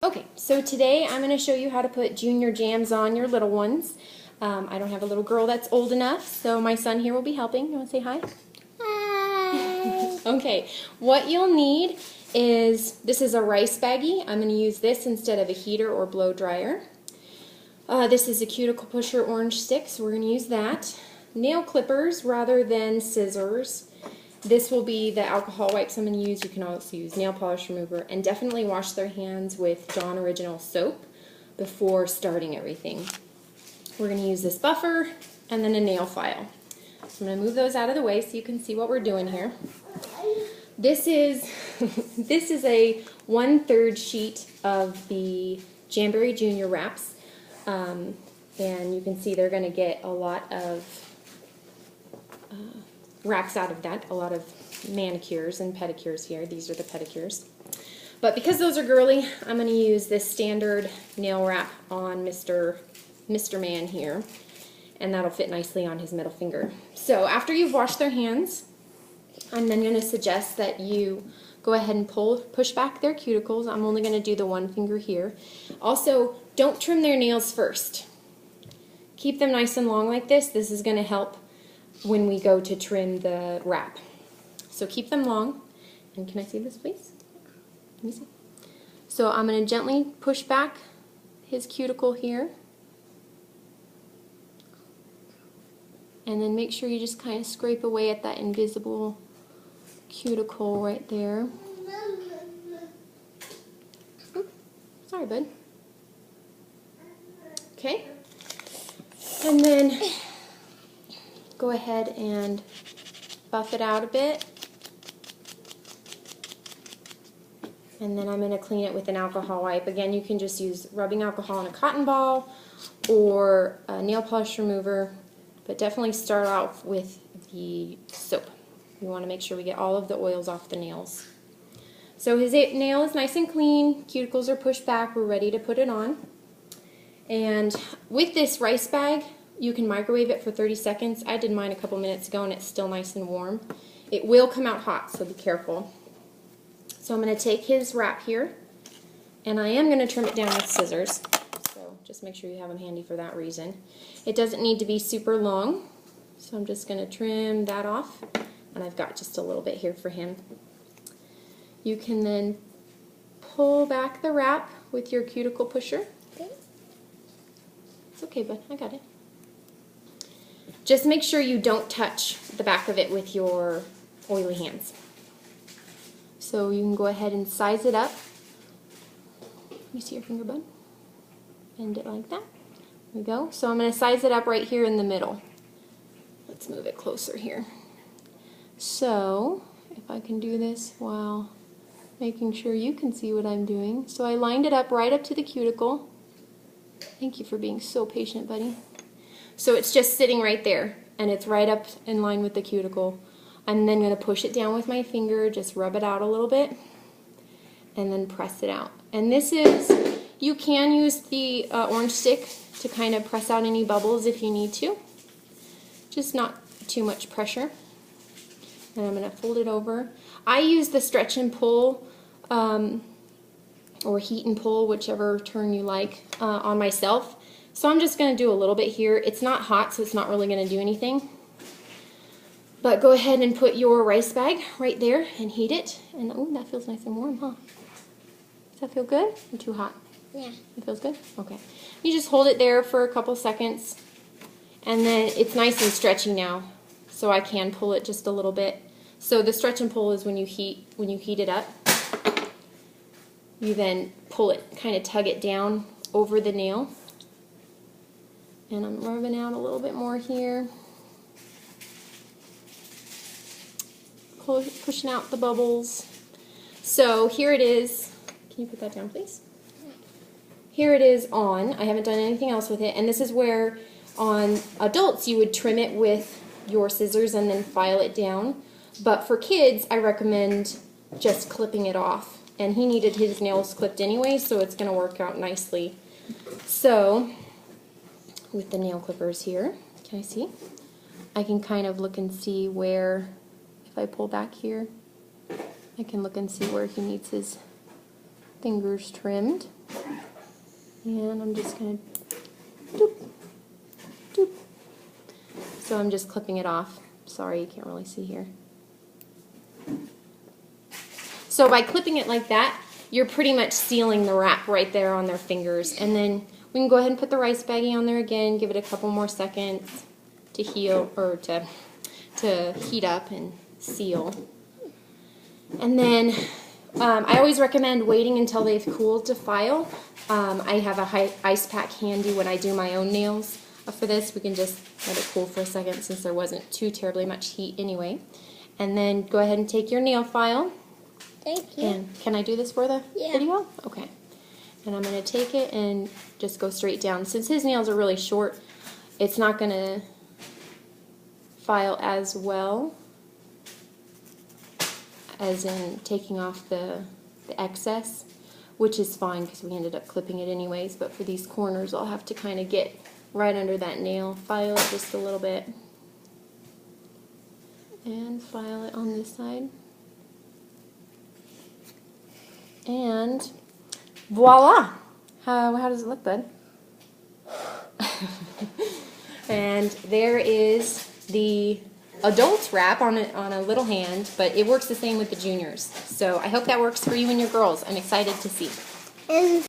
Okay, so today I'm going to show you how to put junior jams on your little ones. I don't have a little girl that's old enough, so my son here will be helping. You want to say hi? Hi! Okay, what you'll need is, this is a rice baggie. I'm going to use this instead of a heater or blow dryer. This is a cuticle pusher orange stick, so we're going to use that. Nail clippers rather than scissors. This will be the alcohol wipes I'm going to use. You can also use nail polish remover, and definitely wash their hands with Dawn Original soap before starting everything. We're going to use this buffer and then a nail file. So I'm going to move those out of the way so you can see what we're doing here. This is this is a 1/3 sheet of the Jamberry Junior wraps, and you can see they're going to get a lot of wraps out of that, a lot of manicures and pedicures here. These are the pedicures. But because those are girly, I'm going to use this standard nail wrap on Mr. Man here, and that'll fit nicely on his middle finger. So after you've washed their hands, I'm then going to suggest that you go ahead and push back their cuticles. I'm only going to do the one finger here. Also, don't trim their nails first. Keep them nice and long like this. This is going to help when we go to trim the wrap. So keep them long. And can I see this, please? Let me see. So I'm going to gently push back his cuticle here. And then make sure you just kind of scrape away at that invisible cuticle right there. Oops, sorry, bud. Okay. And then go ahead and buff it out a bit. And then I'm going to clean it with an alcohol wipe. Again, you can just use rubbing alcohol on a cotton ball or a nail polish remover, but definitely start out with the soap. We want to make sure we get all of the oils off the nails. So his nail is nice and clean, cuticles are pushed back, we're ready to put it on. And with this rice bag, you can microwave it for 30 seconds. I did mine a couple minutes ago and it's still nice and warm. It will come out hot, so be careful. So I'm going to take his wrap here, and I am going to trim it down with scissors. So just make sure you have them handy for that reason. It doesn't need to be super long, so I'm just going to trim that off, and I've got just a little bit here for him. You can then pull back the wrap with your cuticle pusher. It's okay, bud, I got it. Just make sure you don't touch the back of it with your oily hands. So you can go ahead and size it up. You see your finger, bud? Bend it like that. There we go. So I'm going to size it up right here in the middle. Let's move it closer here. So if I can do this while making sure you can see what I'm doing. So I lined it up right up to the cuticle. Thank you for being so patient, buddy. So it's just sitting right there, and it's right up in line with the cuticle. I'm then going to push it down with my finger, just rub it out a little bit, and then press it out. And this is, you can use the orange stick to kind of press out any bubbles if you need to. Just not too much pressure. And I'm going to fold it over. I use the stretch and pull, or heat and pull, whichever term you like, on myself. So I'm just going to do a little bit here. It's not hot, so it's not really going to do anything. But go ahead and put your rice bag right there and heat it. And oh, that feels nice and warm, huh? Does that feel good or too hot? Yeah. It feels good? Okay. You just hold it there for a couple seconds. And then it's nice and stretchy now. So I can pull it just a little bit. So the stretch and pull is when you heat it up. You then pull it, kind of tug it down over the nail. And I'm rubbing out a little bit more here. Pushing out the bubbles. So here it is. Can you put that down, please? Here it is on. I haven't done anything else with it. And this is where on adults you would trim it with your scissors and then file it down. But for kids, I recommend just clipping it off. And he needed his nails clipped anyway, so it's going to work out nicely. So with the nail clippers here, can I see? I can kind of look and see where, if I pull back here, I can look and see where he needs his fingers trimmed. And I'm just going to doop, doop. So I'm just clipping it off. Sorry, you can't really see here. So by clipping it like that, you're pretty much sealing the wrap right there on their fingers. And then we can go ahead and put the rice baggie on there again, give it a couple more seconds to heal, or to heat up and seal. And then I always recommend waiting until they've cooled to file. I have a ice pack handy when I do my own nails. For this, we can just let it cool for a second since there wasn't too terribly much heat anyway. And then go ahead and take your nail file. Thank you. And can I do this for the video? Okay. And I'm going to take it and just go straight down. Since his nails are really short, it's not going to file as well as in taking off the excess, which is fine because we ended up clipping it anyways. But for these corners, I'll have to kind of get right under that nail, file it just a little bit, and file it on this side. And voila! How does it look, bud? And there is the adult wrap on a little hand, but it works the same with the juniors. So I hope that works for you and your girls. I'm excited to see.